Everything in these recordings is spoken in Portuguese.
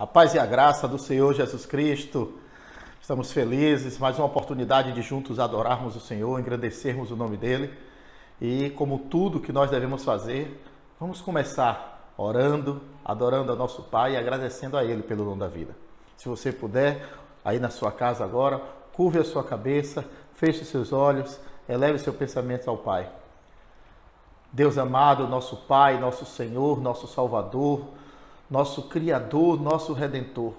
A paz e a graça do Senhor Jesus Cristo. Estamos felizes, mais uma oportunidade de juntos adorarmos o Senhor, engrandecermos o nome dEle. E como tudo que nós devemos fazer, vamos começar orando, adorando a nosso Pai e agradecendo a Ele pelo dom da vida. Se você puder, aí na sua casa agora, curve a sua cabeça, feche seus olhos, eleve seu pensamento ao Pai. Deus amado, nosso Pai, nosso Senhor, nosso Salvador, nosso Criador, nosso Redentor.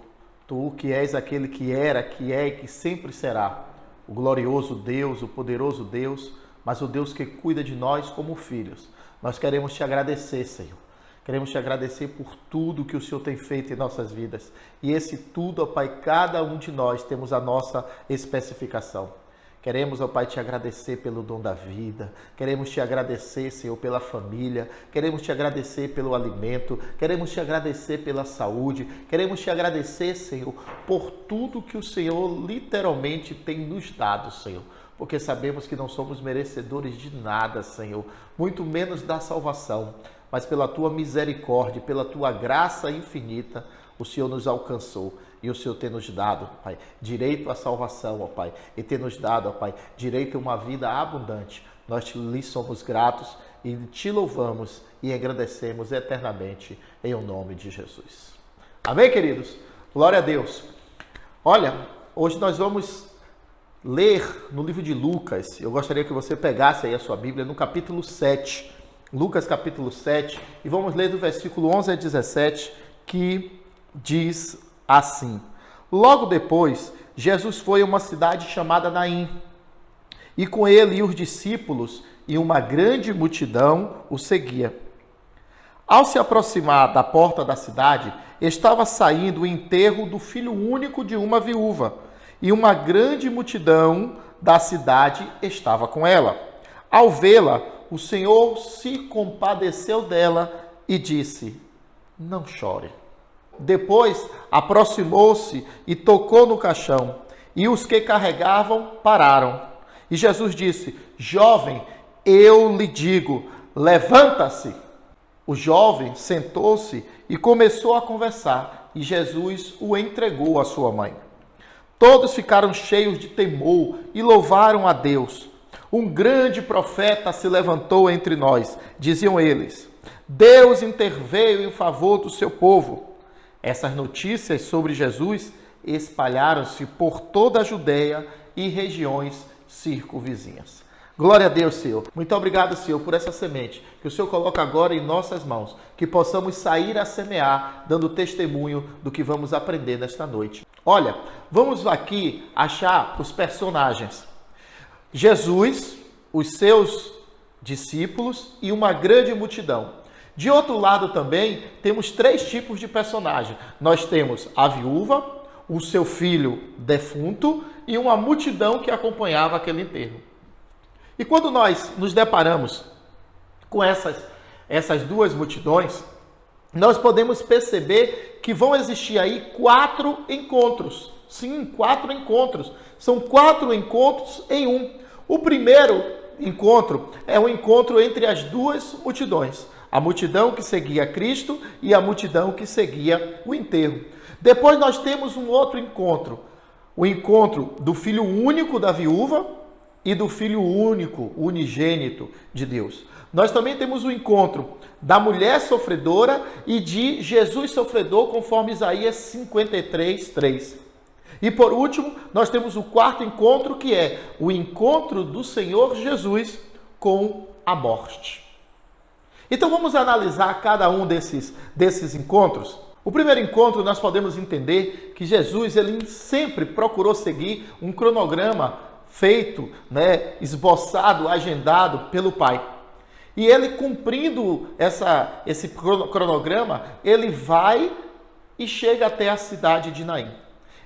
Tu que és aquele que era, que é e que sempre será. O glorioso Deus, o poderoso Deus, mas o Deus que cuida de nós como filhos. Nós queremos te agradecer, Senhor. Queremos te agradecer por tudo que o Senhor tem feito em nossas vidas. E esse tudo, ó Pai, cada um de nós temos a nossa especificação. Queremos, ó Pai, te agradecer pelo dom da vida. Queremos te agradecer, Senhor, pela família. Queremos te agradecer pelo alimento. Queremos te agradecer pela saúde. Queremos te agradecer, Senhor, por tudo que o Senhor literalmente tem nos dado, Senhor. Porque sabemos que não somos merecedores de nada, Senhor. Muito menos da salvação. Mas pela tua misericórdia, pela tua graça infinita, o Senhor nos alcançou. E o Senhor tem nos dado, Pai, direito à salvação, ó Pai. E tem nos dado, ó Pai, direito a uma vida abundante. Nós lhe somos gratos e te louvamos e agradecemos eternamente em nome de Jesus. Amém, queridos? Glória a Deus. Olha, hoje nós vamos ler no livro de Lucas. Eu gostaria que você pegasse aí a sua Bíblia no capítulo 7. Lucas capítulo 7. E vamos ler do versículo 11 a 17, que diz assim: logo depois, Jesus foi a uma cidade chamada Naim, e com ele os discípulos e uma grande multidão o seguia. Ao se aproximar da porta da cidade, estava saindo o enterro do filho único de uma viúva, e uma grande multidão da cidade estava com ela. Ao vê-la, o Senhor se compadeceu dela e disse: não chore. Depois aproximou-se e tocou no caixão, e os que carregavam pararam. E Jesus disse: jovem, eu lhe digo, levanta-se. O jovem sentou-se e começou a conversar, e Jesus o entregou à sua mãe. Todos ficaram cheios de temor e louvaram a Deus. Um grande profeta se levantou entre nós, diziam eles. Deus interveio em favor do seu povo. Essas notícias sobre Jesus espalharam-se por toda a Judeia e regiões circunvizinhas. Glória a Deus, Senhor. Muito obrigado, Senhor, por essa semente que o Senhor coloca agora em nossas mãos, que possamos sair a semear, dando testemunho do que vamos aprender nesta noite. Olha, vamos aqui achar os personagens. Jesus, os seus discípulos e uma grande multidão. De outro lado também, temos três tipos de personagem. Nós temos a viúva, o seu filho defunto e uma multidão que acompanhava aquele enterro. E quando nós nos deparamos com essas duas multidões, nós podemos perceber que vão existir aí 4 encontros. Sim, 4 encontros. São 4 encontros em um. O primeiro encontro é o encontro entre as duas multidões. A multidão que seguia Cristo e a multidão que seguia o enterro. Depois nós temos um outro encontro. O encontro do filho único da viúva e do filho único, unigênito de Deus. Nós também temos o encontro da mulher sofredora e de Jesus sofredor, conforme Isaías 53, 3. E por último, nós temos o quarto encontro, que é o encontro do Senhor Jesus com a morte. Então vamos analisar cada um desses encontros. O primeiro encontro nós podemos entender que Jesus ele sempre procurou seguir um cronograma feito, esboçado, agendado pelo Pai. E ele cumprindo esse cronograma, ele vai e chega até a cidade de Naim.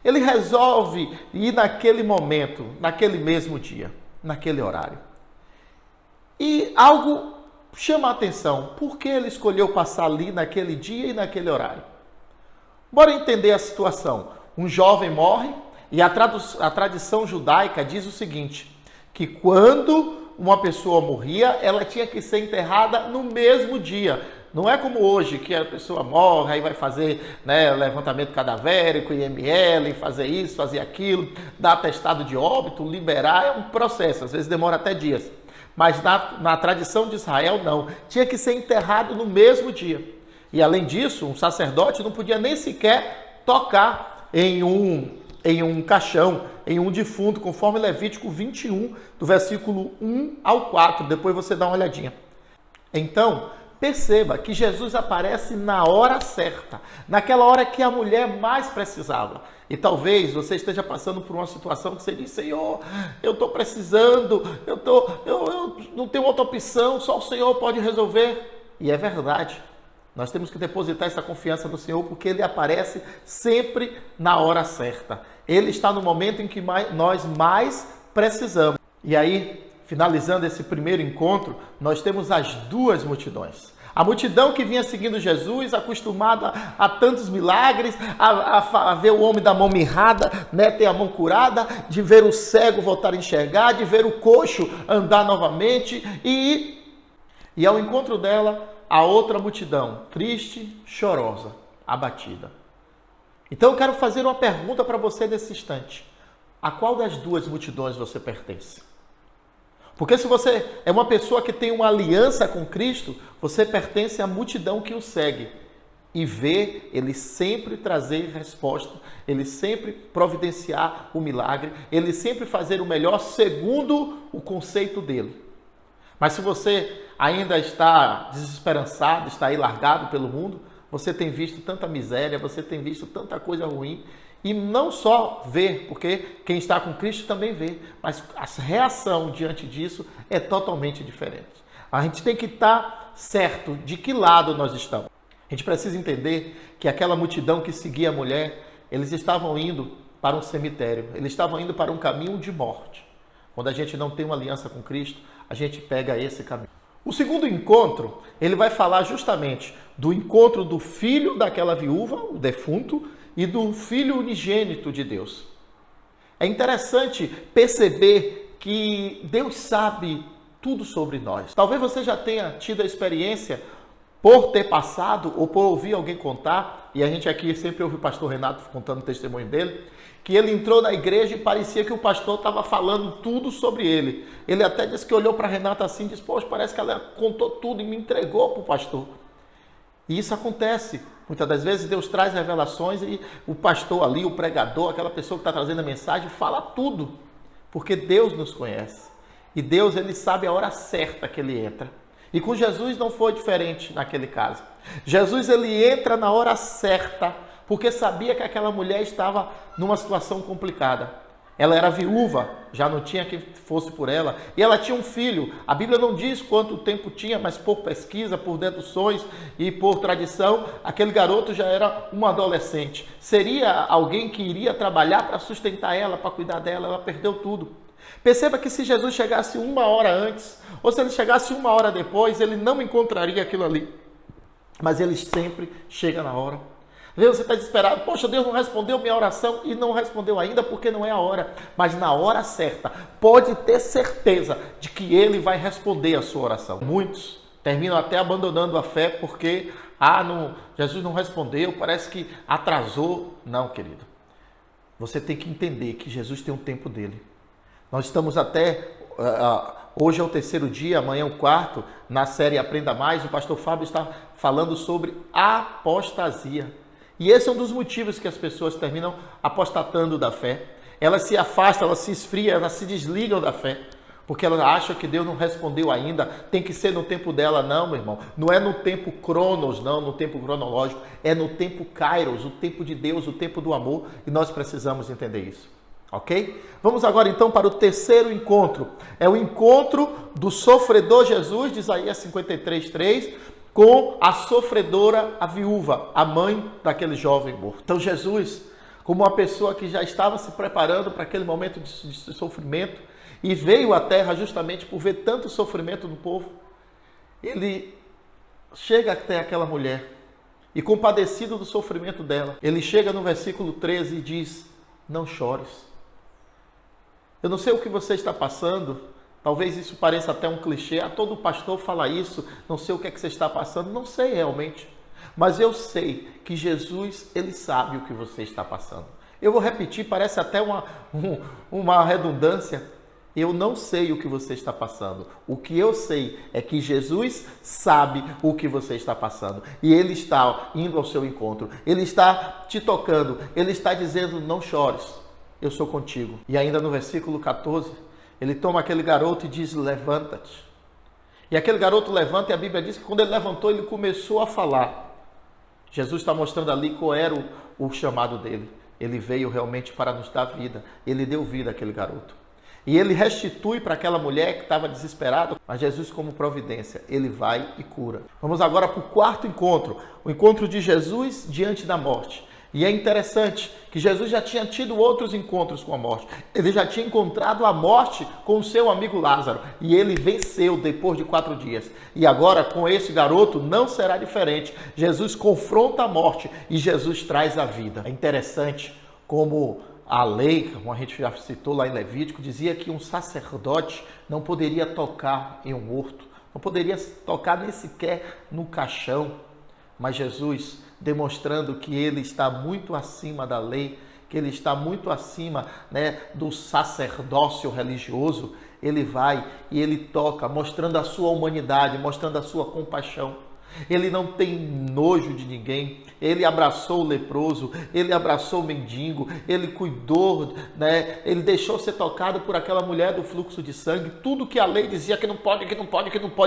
Ele resolve ir naquele momento, naquele mesmo dia, naquele horário. E algo chama a atenção. Por que ele escolheu passar ali naquele dia e naquele horário? Bora entender a situação. Um jovem morre e a tradição judaica diz o seguinte, que quando uma pessoa morria, ela tinha que ser enterrada no mesmo dia. Não é como hoje, que a pessoa morre, aí vai fazer, né, levantamento cadavérico, IML, fazer isso, fazer aquilo, dar atestado de óbito, liberar, é um processo, às vezes demora até dias. Mas na tradição de Israel, não. Tinha que ser enterrado no mesmo dia. E além disso, um sacerdote não podia nem sequer tocar em um caixão, em um defunto, conforme Levítico 21, do versículo 1 ao 4. Depois você dá uma olhadinha. Então, perceba que Jesus aparece na hora certa, naquela hora que a mulher mais precisava. E talvez você esteja passando por uma situação que você diz: Senhor, eu estou precisando, eu não tenho outra opção, só o Senhor pode resolver. E é verdade. Nós temos que depositar essa confiança no Senhor, porque Ele aparece sempre na hora certa. Ele está no momento em que nós mais precisamos. E aí, finalizando esse primeiro encontro, nós temos as duas multidões. A multidão que vinha seguindo Jesus, acostumada a tantos milagres, a ver o homem da mão mirrada, né, ter a mão curada, de ver o cego voltar a enxergar, de ver o coxo andar novamente. E ao encontro dela, a outra multidão, triste, chorosa, abatida. Então eu quero fazer uma pergunta para você nesse instante. A qual das duas multidões você pertence? Porque se você é uma pessoa que tem uma aliança com Cristo, você pertence à multidão que o segue e vê ele sempre trazer resposta, ele sempre providenciar o milagre, ele sempre fazer o melhor segundo o conceito dele. Mas se você ainda está desesperançado, está aí largado pelo mundo, você tem visto tanta miséria, você tem visto tanta coisa ruim, e não só vê, porque quem está com Cristo também vê, mas a reação diante disso é totalmente diferente. A gente tem que estar certo de que lado nós estamos. A gente precisa entender que aquela multidão que seguia a mulher, eles estavam indo para um cemitério, eles estavam indo para um caminho de morte. Quando a gente não tem uma aliança com Cristo, a gente pega esse caminho. O segundo encontro, ele vai falar justamente do encontro do filho daquela viúva, o defunto, e do Filho unigênito de Deus. É interessante perceber que Deus sabe tudo sobre nós. Talvez você já tenha tido a experiência por ter passado ou por ouvir alguém contar, e a gente aqui sempre ouve o pastor Renato contando o testemunho dele, que ele entrou na igreja e parecia que o pastor estava falando tudo sobre ele. Ele até disse que olhou para Renata assim e disse: poxa, parece que ela contou tudo e me entregou para o pastor. E isso acontece. Muitas das vezes Deus traz revelações e o pastor ali, o pregador, aquela pessoa que está trazendo a mensagem, fala tudo. Porque Deus nos conhece. E Deus, ele sabe a hora certa que ele entra. E com Jesus não foi diferente naquele caso. Jesus, ele entra na hora certa, porque sabia que aquela mulher estava numa situação complicada. Ela era viúva, já não tinha quem fosse por ela, e ela tinha um filho. A Bíblia não diz quanto tempo tinha, mas por pesquisa, por deduções e por tradição, aquele garoto já era um adolescente. Seria alguém que iria trabalhar para sustentar ela, para cuidar dela. Ela perdeu tudo. Perceba que se Jesus chegasse 1 hora antes, ou se ele chegasse 1 hora depois, ele não encontraria aquilo ali. Mas ele sempre chega na hora. Você está desesperado: poxa, Deus não respondeu minha oração, e não respondeu ainda porque não é a hora. Mas na hora certa, pode ter certeza de que Ele vai responder a sua oração. Muitos terminam até abandonando a fé porque Jesus não respondeu, parece que atrasou. Não, querido. Você tem que entender que Jesus tem um tempo dele. Nós estamos até... hoje é o 3º dia, amanhã é o 4º, na série Aprenda Mais. O pastor Fábio está falando sobre apostasia. E esse é um dos motivos que as pessoas terminam apostatando da fé. Elas se afastam, elas se esfriam, elas se desligam da fé. Porque elas acham que Deus não respondeu ainda, tem que ser no tempo dela. Não, meu irmão. Não é no tempo cronos, não, no tempo cronológico. É no tempo kairos, o tempo de Deus, o tempo do amor. E nós precisamos entender isso. Ok? Vamos agora então para o 3º encontro. É o encontro do sofredor Jesus, de Isaías 53:3, com a sofredora, a viúva, a mãe daquele jovem morto. Então Jesus, como uma pessoa que já estava se preparando para aquele momento de sofrimento e veio à terra justamente por ver tanto sofrimento do povo, ele chega até aquela mulher e, compadecido do sofrimento dela, ele chega no versículo 13 e diz: não chores. Eu não sei o que você está passando, Talvez isso pareça até um clichê. Todo pastor fala isso, não sei o que é que você está passando. Não sei realmente. Mas eu sei que Jesus, ele sabe o que você está passando. Eu vou repetir, parece até uma redundância. Eu não sei o que você está passando. O que eu sei é que Jesus sabe o que você está passando. E Ele está indo ao seu encontro. Ele está te tocando. Ele está dizendo, não chores, eu sou contigo. E ainda no versículo 14, ele toma aquele garoto e diz, levanta-te. E aquele garoto levanta e a Bíblia diz que quando ele levantou, ele começou a falar. Jesus está mostrando ali qual era o chamado dele. Ele veio realmente para nos dar vida. Ele deu vida àquele garoto. E ele restitui para aquela mulher que estava desesperada, mas Jesus, como providência, ele vai e cura. Vamos agora para o quarto encontro, o encontro de Jesus diante da morte. E é interessante que Jesus já tinha tido outros encontros com a morte. Ele já tinha encontrado a morte com o seu amigo Lázaro. E ele venceu depois de 4 dias. E agora, com esse garoto, não será diferente. Jesus confronta a morte e Jesus traz a vida. É interessante como a lei, como a gente já citou lá em Levítico, dizia que um sacerdote não poderia tocar em um morto. Não poderia tocar nem sequer no caixão. Mas Jesus, demonstrando que ele está muito acima da lei, que ele está muito acima, do sacerdócio religioso, ele vai e ele toca, mostrando a sua humanidade, mostrando a sua compaixão. Ele não tem nojo de ninguém. Ele abraçou o leproso, ele abraçou o mendigo, ele cuidou, ele deixou ser tocado por aquela mulher do fluxo de sangue. Tudo que a lei dizia que não pode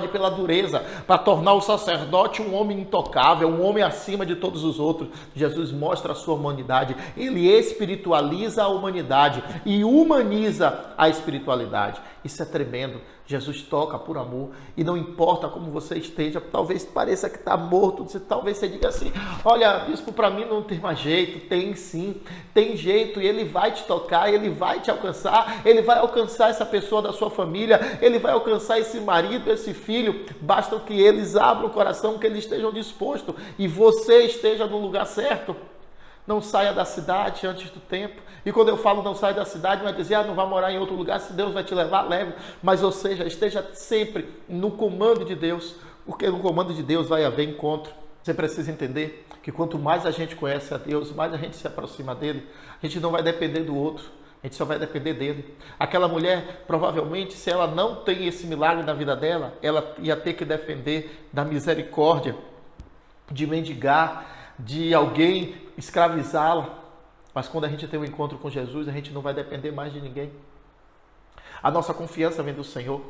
pela dureza, para tornar o sacerdote um homem intocável, um homem acima de todos os outros. Jesus mostra a sua humanidade, ele espiritualiza a humanidade e humaniza a espiritualidade. Isso é tremendo. Jesus toca por amor e não importa como você esteja, talvez pareça que está morto, talvez você diga assim, olha, bispo, para mim não tem mais jeito. Tem sim, tem jeito, e ele vai te tocar, ele vai te alcançar, ele vai alcançar essa pessoa da sua família, ele vai alcançar esse marido, esse filho, basta que eles abram o coração, que eles estejam dispostos e você esteja no lugar certo. Não saia da cidade antes do tempo. E quando eu falo não saia da cidade, não é dizer, não vai morar em outro lugar, se Deus vai te levar, leve. Mas, ou seja, esteja sempre no comando de Deus, porque no comando de Deus vai haver encontro. Você precisa entender que quanto mais a gente conhece a Deus, mais a gente se aproxima dele, a gente não vai depender do outro, a gente só vai depender dele. Aquela mulher, provavelmente, se ela não tem esse milagre na vida dela, ela ia ter que depender da misericórdia, de mendigar, de alguém escravizá-la. Mas quando a gente tem um encontro com Jesus, a gente não vai depender mais de ninguém. A nossa confiança vem do Senhor.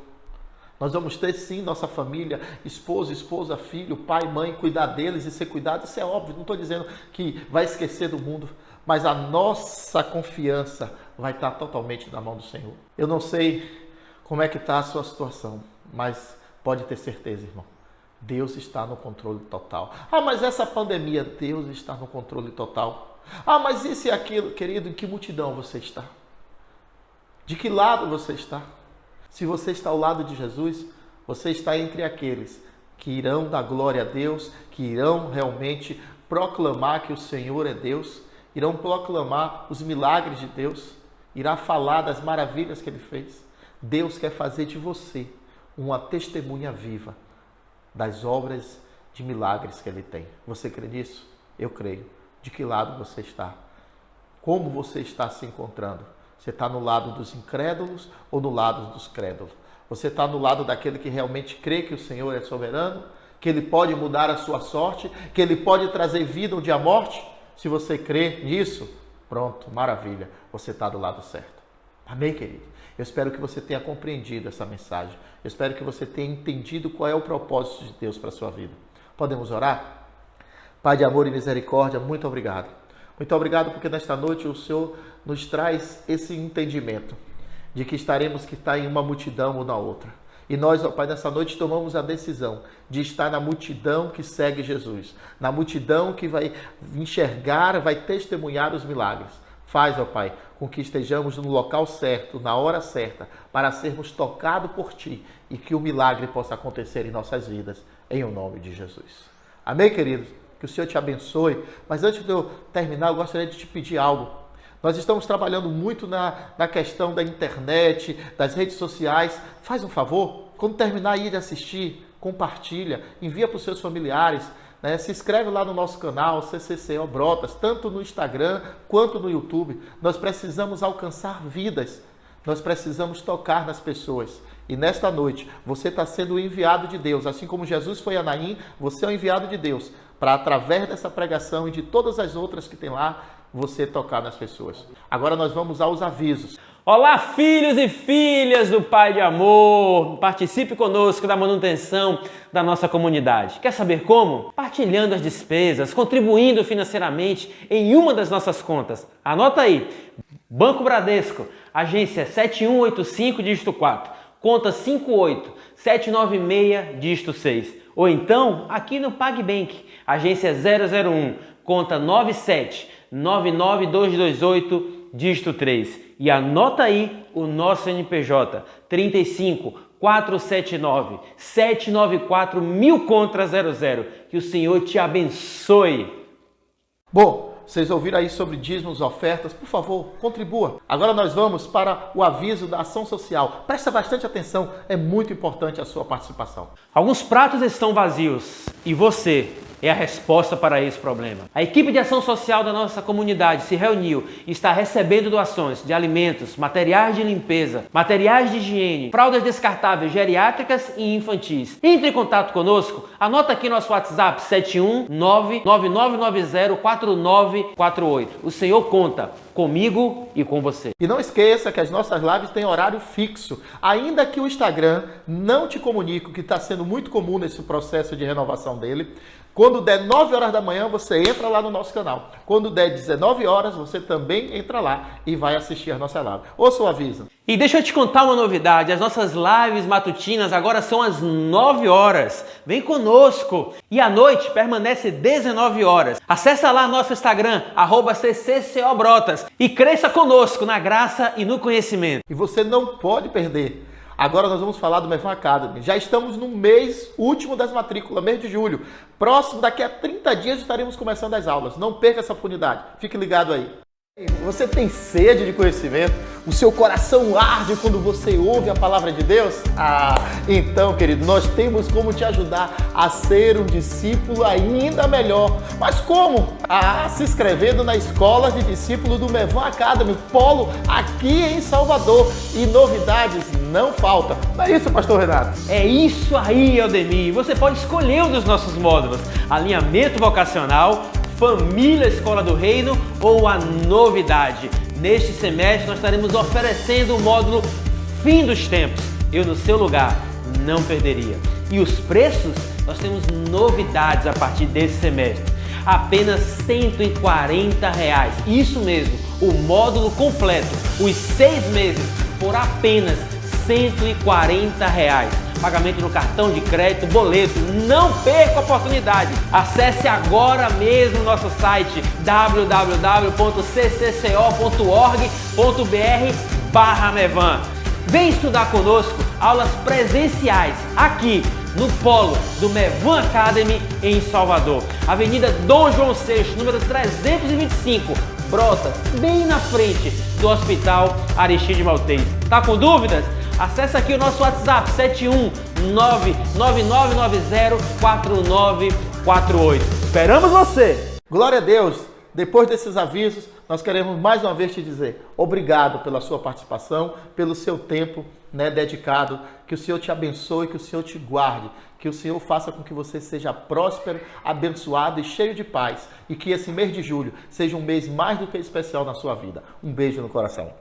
Nós vamos ter sim nossa família, esposa, filho, pai, mãe, cuidar deles e ser cuidado. Isso é óbvio, não estou dizendo que vai esquecer do mundo. Mas a nossa confiança vai estar totalmente na mão do Senhor. Eu não sei como é que está a sua situação, mas pode ter certeza, irmão. Deus está no controle total. Mas essa pandemia, Deus está no controle total. Mas isso e aquilo, querido, em que multidão você está? De que lado você está? Se você está ao lado de Jesus, você está entre aqueles que irão dar glória a Deus, que irão realmente proclamar que o Senhor é Deus, irão proclamar os milagres de Deus, irá falar das maravilhas que Ele fez. Deus quer fazer de você uma testemunha viva das obras de milagres que Ele tem. Você crê nisso? Eu creio. De que lado você está? Como você está se encontrando? Você está no lado dos incrédulos ou no lado dos crédulos? Você está no lado daquele que realmente crê que o Senhor é soberano, que Ele pode mudar a sua sorte, que Ele pode trazer vida onde há morte? Se você crê nisso, pronto, maravilha, você está do lado certo. Amém, querido? Eu espero que você tenha compreendido essa mensagem. Eu espero que você tenha entendido qual é o propósito de Deus para a sua vida. Podemos orar? Pai de amor e misericórdia, muito obrigado. Muito obrigado porque nesta noite o Senhor nos traz esse entendimento de que estaremos que estar em uma multidão ou na outra. E nós, ó Pai, nessa noite tomamos a decisão de estar na multidão que segue Jesus, na multidão que vai enxergar, vai testemunhar os milagres. Faz, ó Pai, com que estejamos no local certo, na hora certa, para sermos tocados por Ti e que o milagre possa acontecer em nossas vidas, em o nome de Jesus. Amém, queridos? Que o Senhor te abençoe. Mas antes de eu terminar, eu gostaria de te pedir algo. Nós estamos trabalhando muito na questão da internet, das redes sociais. Faz um favor, quando terminar aí de assistir, compartilha, envia para os seus familiares, né? Se inscreve lá no nosso canal, CCCO Brotas, tanto no Instagram quanto no YouTube. Nós precisamos alcançar vidas, nós precisamos tocar nas pessoas. E nesta noite, você está sendo o enviado de Deus. Assim como Jesus foi a Naim, você é o enviado de Deus. Para, através dessa pregação e de todas as outras que tem lá, você tocar nas pessoas. Agora nós vamos aos avisos. Olá, filhos e filhas do Pai de Amor! Participe conosco da manutenção da nossa comunidade. Quer saber como? Partilhando as despesas, contribuindo financeiramente em uma das nossas contas. Anota aí, Banco Bradesco, agência 7185, dígito 4. Conta 58796, dígito 6. Ou então, aqui no PagBank, agência 001, conta 9799228, dígito 3. E anota aí o nosso NPJ, 35479-794 contra 00. Que o Senhor te abençoe. Bom, vocês ouviram aí sobre dízimos, ofertas, por favor, contribua. Agora nós vamos para o aviso da ação social. Presta bastante atenção, é muito importante a sua participação. Alguns pratos estão vazios e você é a resposta para esse problema. A equipe de ação social da nossa comunidade se reuniu e está recebendo doações de alimentos, materiais de limpeza, materiais de higiene, fraldas descartáveis geriátricas e infantis. Entre em contato conosco, anota aqui nosso WhatsApp 71999904948. O Senhor conta comigo e com você. E não esqueça que as nossas lives têm horário fixo. Ainda que o Instagram não te comunique, o que está sendo muito comum nesse processo de renovação dele. Quando der 9 horas da manhã, você entra lá no nosso canal. Quando der 19 horas, você também entra lá e vai assistir a nossa live. Ouça o aviso. E deixa eu te contar uma novidade, as nossas lives matutinas agora são às 9 horas. Vem conosco! E à noite permanece 19 horas. Acesse lá nosso Instagram, @CCCOBrotas, e cresça conosco na graça e no conhecimento. E você não pode perder. Agora nós vamos falar do Mevan Academy. Já estamos no mês último das matrículas, mês de julho. Próximo, daqui a 30 dias estaremos começando as aulas. Não perca essa oportunidade. Fique ligado aí. Você tem sede de conhecimento? O seu coração arde quando você ouve a palavra de Deus? Então, querido, nós temos como te ajudar a ser um discípulo ainda melhor. Mas como? Se inscrevendo na Escola de Discípulos do Mevan Academy, polo aqui em Salvador. E novidades não faltam. Não é isso, pastor Renato? É isso aí, Aldemir. Você pode escolher um dos nossos módulos: alinhamento vocacional, família, escola do reino ou a novidade. Neste semestre nós estaremos oferecendo o módulo Fim dos Tempos. Eu no seu lugar não perderia. E os preços? Nós temos novidades a partir desse semestre. Apenas R$140. Isso mesmo, o módulo completo, os 6 meses, por apenas R$140. Pagamento no cartão de crédito, boleto. Não perca a oportunidade. Acesse agora mesmo nosso site www.ccco.org.br/Mevan. Vem estudar conosco aulas presenciais aqui no polo do Mevan Academy em Salvador. Avenida Dom João VI, número 325, Brotas, bem na frente do Hospital Aristide Maltês. Tá com dúvidas? Acesse aqui o nosso WhatsApp 71999904948. Esperamos você! Glória a Deus! Depois desses avisos, nós queremos mais uma vez te dizer obrigado pela sua participação, pelo seu tempo dedicado. Que o Senhor te abençoe, que o Senhor te guarde, que o Senhor faça com que você seja próspero, abençoado e cheio de paz. E que esse mês de julho seja um mês mais do que especial na sua vida. Um beijo no coração.